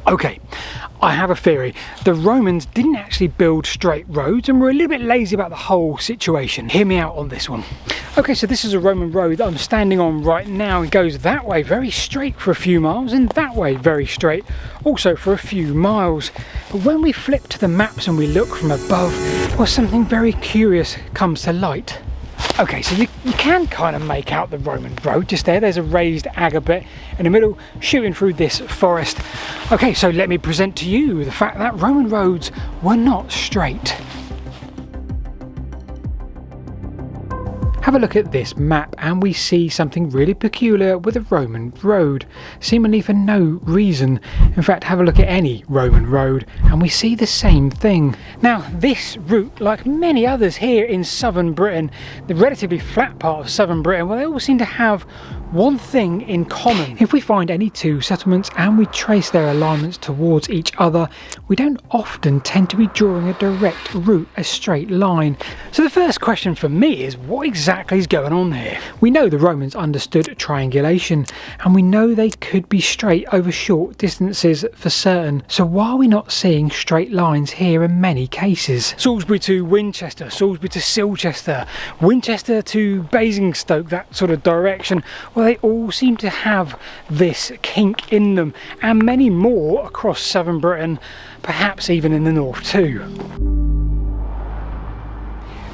Okay, I have a theory. The Romans didn't actually build straight roads and were a little bit lazy about the whole situation. Hear me out on this one. Okay, so this is a Roman road that I'm standing on right now. It goes that way very straight for a few miles and that way very straight also for a few miles. But when we flip to the maps and we look from above, well, something very curious comes to light. Okay, so you can kind of make out the Roman road just there. There's a raised agate in the middle shooting through this forest. Okay, so let me present to you the fact that Roman roads were not straight. Have a look at this map and we see something really peculiar with a Roman road, seemingly for no reason. In fact, have a look at any Roman road and we see the same thing. Now, this route, like many others here in southern Britain, the relatively flat part of southern Britain, well, they all seem to have one thing in common. If we find any two settlements and we trace their alignments towards each other, we don't often tend to be drawing a direct route, a straight line. So the first question for me is, what exactly is going on here? We know the Romans understood triangulation and we know they could be straight over short distances for certain. So why are we not seeing straight lines here in many cases? Salisbury to Winchester, Salisbury to Silchester, Winchester to Basingstoke, that sort of direction. Well, they all seem to have this kink in them, and many more across southern Britain, perhaps even in the north too.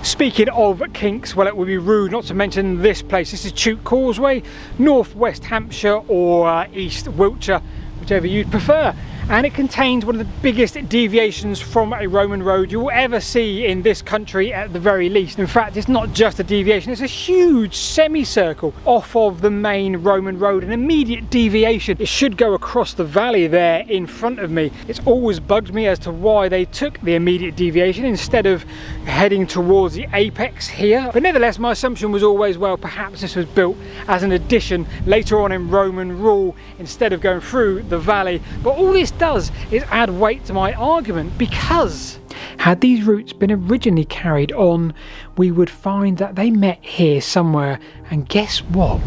Speaking of kinks, well, it would be rude not to mention this place. This is Chute Causeway, North West Hampshire or East Wiltshire, whichever you'd prefer. And it contains one of the biggest deviations from a Roman road you will ever see in this country at the very least. In fact, it's not just a deviation, it's a huge semicircle off of the main Roman road, an immediate deviation. It should go across the valley there in front of me. It's always bugged me as to why they took the immediate deviation instead of heading towards the apex here. But nevertheless, my assumption was always, well, perhaps this was built as an addition later on in Roman rule instead of going through the valley. But all this does is add weight to my argument, because had these routes been originally carried on, we would find that they met here somewhere, and guess what?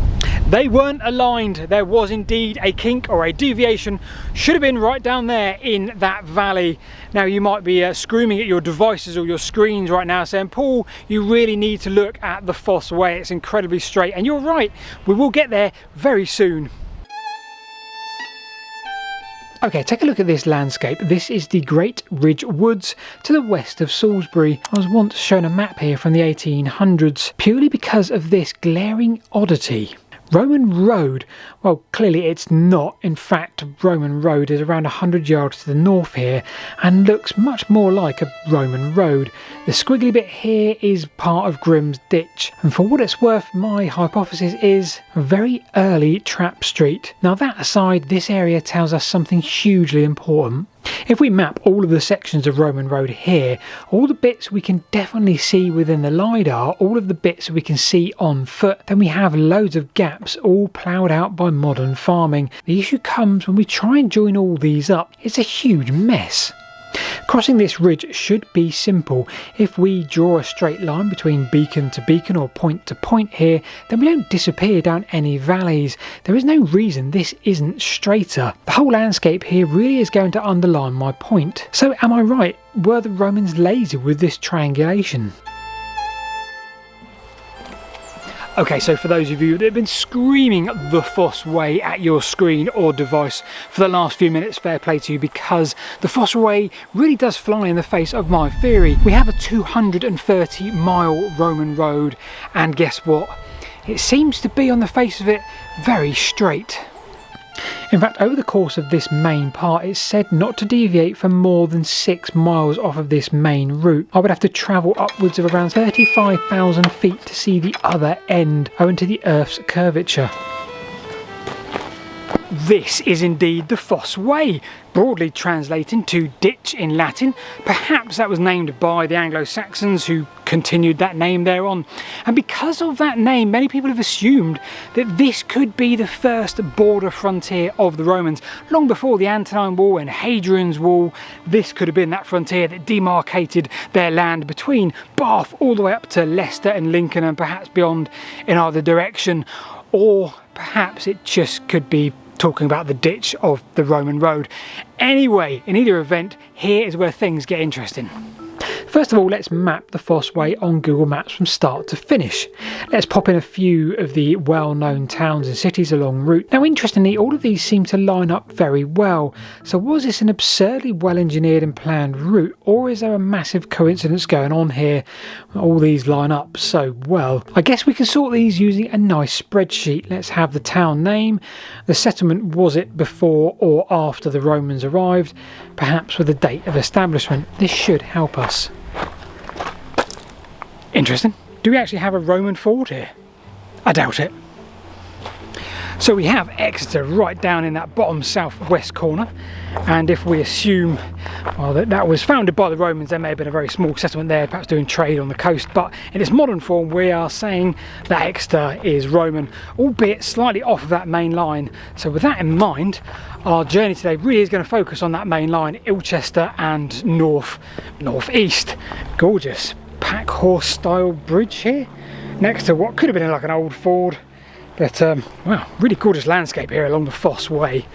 They weren't aligned. There was indeed a kink or a deviation, should have been right down there in that valley. Now you might be screaming at your devices or your screens right now saying, Paul, you really need to look at the Fosse Way, it's incredibly straight, and you're right, we will get there very soon. Okay, take a look at this landscape. This is the Great Ridge Woods to the west of Salisbury. I was once shown a map here from the 1800s purely because of this glaring oddity. Roman road, well, clearly it's not. In fact, Roman road is around 100 yards to the north here and looks much more like a Roman road. The squiggly bit here is part of Grimm's Ditch, and for what it's worth, my hypothesis is a very early trap street. Now that aside, this area tells us something hugely important. If we map all of the sections of Roman road here, all the bits we can definitely see within the LiDAR, all of the bits we can see on foot, then we have loads of gaps all ploughed out by modern farming. The issue comes when we try and join all these up. It's a huge mess. Crossing this ridge should be simple. If we draw a straight line between beacon to beacon or point to point here, then we don't disappear down any valleys. There is no reason this isn't straighter. The whole landscape here really is going to underline my point. So am I right? Were the Romans lazy with this triangulation? Okay, so for those of you that have been screaming the Fosse Way at your screen or device for the last few minutes, fair play to you, because the Fosse Way really does fly in the face of my theory. We have a 230-mile Roman road, and guess what? It seems to be, on the face of it, very straight. In fact, over the course of this main part, it's said not to deviate for more than 6 miles off of this main route. I would have to travel upwards of around 35,000 feet to see the other end, owing to the Earth's curvature. This is indeed the Fosse Way, broadly translating to ditch in Latin. Perhaps that was named by the Anglo-Saxons, who continued that name thereon. And because of that name, many people have assumed that this could be the first border frontier of the Romans. Long before the Antonine Wall and Hadrian's Wall, this could have been that frontier that demarcated their land between Bath all the way up to Leicester and Lincoln, and perhaps beyond in either direction. Or perhaps it just could be talking about the ditch of the Roman road. Anyway, in either event, here is where things get interesting. First of all, let's map the Fosse Way on Google Maps from start to finish. Let's pop in a few of the well-known towns and cities along route. Now, interestingly, all of these seem to line up very well. So was this an absurdly well-engineered and planned route, or is there a massive coincidence going on here? All these line up so well. I guess we can sort these using a nice spreadsheet. Let's have the town name, the settlement, was it before or after the Romans arrived, perhaps with a date of establishment. This should help us. Interesting. Do we actually have a Roman fort here? I doubt it. So we have Exeter right down in that bottom southwest corner, and if we assume, well, that was founded by the Romans, there may have been a very small settlement there, perhaps doing trade on the coast, but in its modern form we are saying that Exeter is Roman, albeit slightly off of that main line. So with that in mind, our journey today really is going to focus on that main line, Ilchester and northeast. Gorgeous pack horse style bridge here next to what could have been like an old ford, but wow, really gorgeous landscape here along the Fosse Way.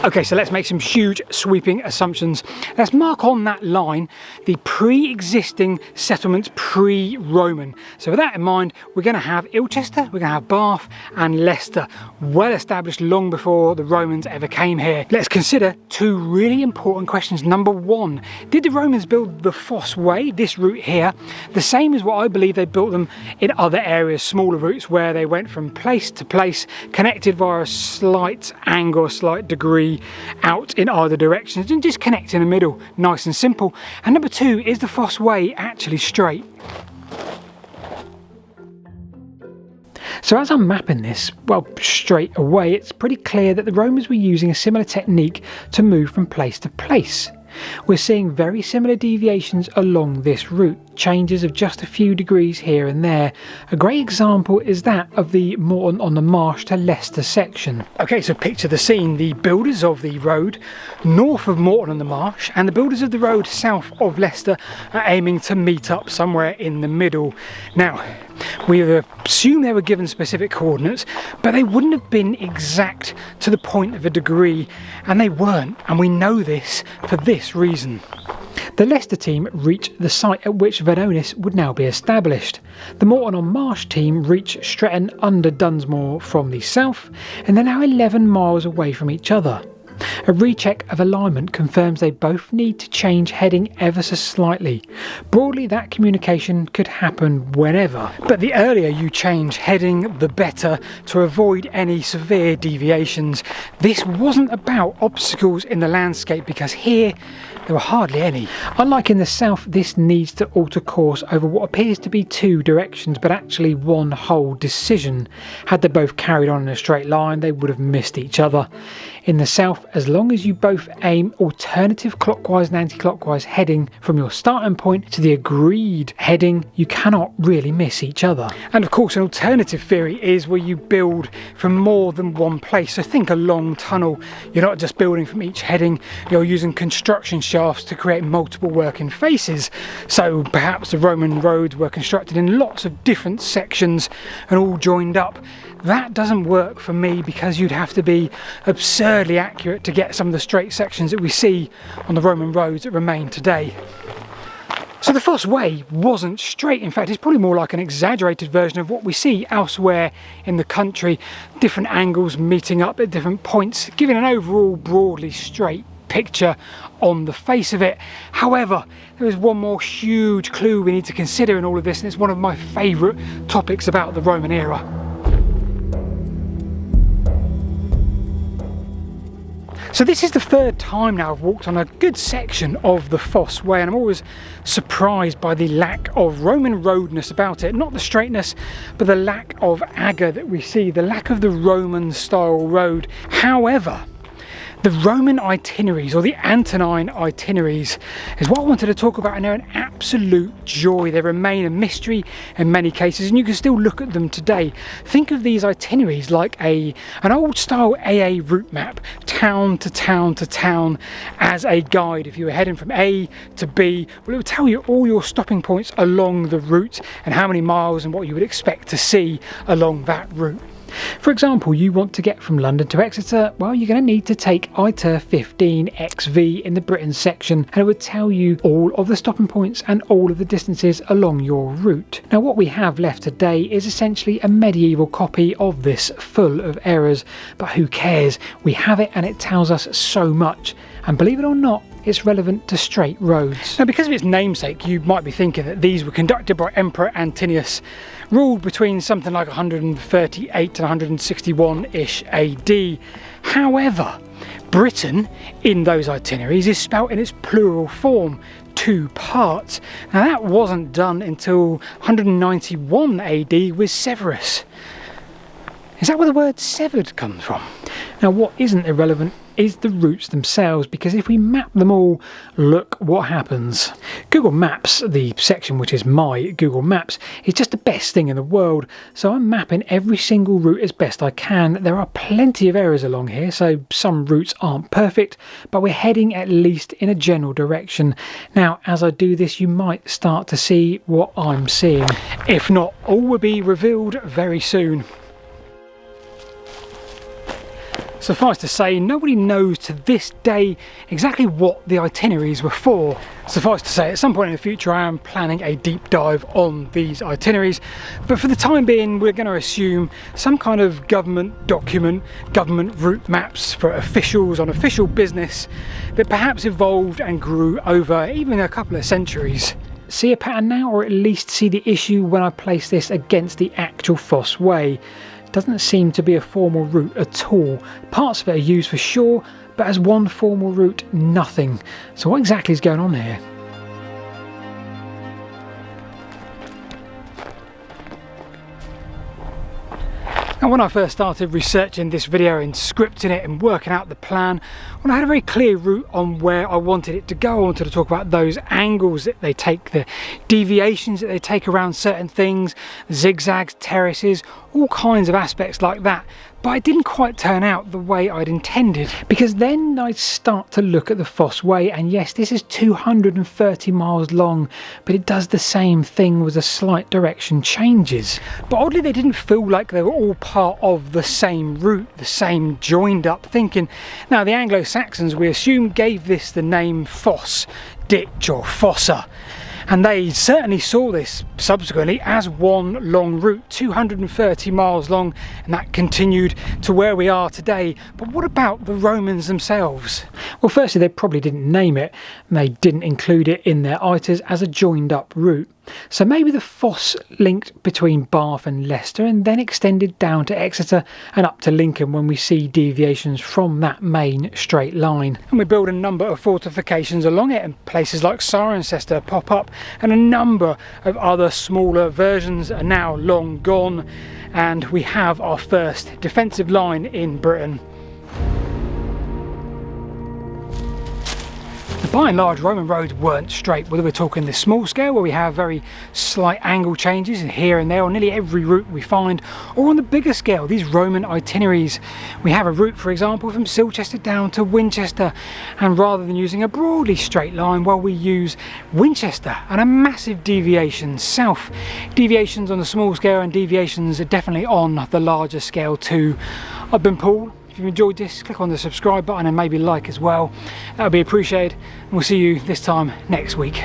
Okay, so let's make some huge sweeping assumptions. Let's mark on that line the pre-existing settlements pre-Roman. So with that in mind, we're going to have Ilchester, we're going to have Bath and Leicester, well established long before the Romans ever came here. Let's consider two really important questions. Number one, did the Romans build the Fosse Way, this route here, the same as what I believe they built them in other areas, smaller routes where they went from place to place, connected via a slight angle, a slight degree out in either directions, and just connect in the middle, nice and simple? And number two, is the Fosse Way actually straight? So as I'm mapping this, well, straight away, it's pretty clear that the Romans were using a similar technique to move from place to place. We're seeing very similar deviations along this route, changes of just a few degrees here and there. A great example is that of the Morton-on-the-Marsh to Leicester section. Okay, so picture the scene. The builders of the road north of Morton-on-the-Marsh and the builders of the road south of Leicester are aiming to meet up somewhere in the middle. Now, we assume they were given specific coordinates, but they wouldn't have been exact to the point of a degree, and they weren't, and we know this for this reason. The Leicester team reached the site at which Vonones would now be established. The Morton-on-Marsh team reached Stretton under Dunsmore from the south, and they're now 11 miles away from each other. A recheck of alignment confirms they both need to change heading ever so slightly. Broadly, that communication could happen whenever, but the earlier you change heading, the better, to avoid any severe deviations. This wasn't about obstacles in the landscape, because here there were hardly any. Unlike in the south, this needs to alter course over what appears to be two directions, but actually one whole decision. Had they both carried on in a straight line, they would have missed each other. In the south, as long as you both aim alternative clockwise and anti-clockwise heading from your starting point to the agreed heading, you cannot really miss each other. And of course, an alternative theory is where you build from more than one place. So think a long tunnel. You're not just building from each heading, you're using construction shafts to create multiple working faces. So perhaps the Roman roads were constructed in lots of different sections and all joined up. That doesn't work for me, because you'd have to be absurdly accurate to get some of the straight sections that we see on the Roman roads that remain today. So the Fosse Way wasn't straight. In fact, it's probably more like an exaggerated version of what we see elsewhere in the country. Different angles meeting up at different points, giving an overall broadly straight picture on the face of it. However, there is one more huge clue we need to consider in all of this, and it's one of my favourite topics about the Roman era. So this is the third time now I've walked on a good section of the Fosse Way, and I'm always surprised by the lack of Roman roadness about it. Not the straightness, but the lack of agger that we see, the lack of the Roman style road. However, the Roman itineraries, or the Antonine itineraries, is what I wanted to talk about, and they're an absolute joy. They remain a mystery in many cases, and you can still look at them today. Think of these itineraries like an old style AA route map, town to town to town, as a guide. If you were heading from A to B, well, it would tell you all your stopping points along the route and how many miles and what you would expect to see along that route. For example, you want to get from London to Exeter, well, you're going to need to take ITER 15XV in the Britain section, and it would tell you all of the stopping points and all of the distances along your route. Now, what we have left today is essentially a medieval copy of this, full of errors, but who cares? We have it and it tells us so much, and believe it or not, it's relevant to straight roads. Now, because of its namesake, you might be thinking that these were conducted by Emperor Antinius, ruled between something like 138 to 161-ish AD. However, Britain in those itineraries is spelt in its plural form, 2 parts. Now, that wasn't done until 191 AD with Severus. Is that where the word severed comes from? Now, what isn't irrelevant is the routes themselves, because if we map them all, look what happens. Google Maps, the section which is my Google Maps, is just the best thing in the world, so I'm mapping every single route as best I can. There are plenty of errors along here, so some routes aren't perfect, but we're heading at least in a general direction. Now, as I do this, you might start to see what I'm seeing. If not, all will be revealed very soon. Suffice to say, nobody knows to this day exactly what the itineraries were for. Suffice to say, at some point in the future I am planning a deep dive on these itineraries, but for the time being we're going to assume some kind of government document, government route maps for officials on official business that perhaps evolved and grew over even a couple of centuries. See a pattern now, or at least see the issue when I place this against the actual Fosse Way. Doesn't seem to be a formal route at all. Parts of it are used for sure, but as one formal route, nothing. So what exactly is going on here? Now, when I first started researching this video and scripting it and working out the plan, when I had a very clear route on where I wanted it to go, I wanted to talk about those angles that they take, the deviations that they take around certain things, zigzags, terraces, all kinds of aspects like that. But it didn't quite turn out the way I'd intended, because then I start to look at the Fosse Way, and yes, this is 230 miles long, but it does the same thing with a slight direction changes. But oddly, they didn't feel like they were all part of the same route, the same joined up thinking. Now, the Anglo-Saxons, we assume, gave this the name fosse, ditch or fossa. And they certainly saw this subsequently as one long route, 230 miles long, and that continued to where we are today. But what about the Romans themselves? Well, firstly, they probably didn't name it, and they didn't include it in their ITERs as a joined up route. So maybe the Fosse linked between Bath and Leicester and then extended down to Exeter and up to Lincoln when we see deviations from that main straight line. And we build a number of fortifications along it, and places like Cirencester pop up, and a number of other smaller versions are now long gone, and we have our first defensive line in Britain. By and large, Roman roads weren't straight, whether we're talking the small scale where we have very slight angle changes here and there on nearly every route we find, or on the bigger scale, these Roman itineraries. We have a route, for example, from Silchester down to Winchester, and rather than using a broadly straight line, well, we use Winchester and a massive deviation south. Deviations on the small scale and deviations are definitely on the larger scale too. I've been Paul. If you've enjoyed this, click on the subscribe button and maybe like as well. That would be appreciated, and we'll see you this time next week.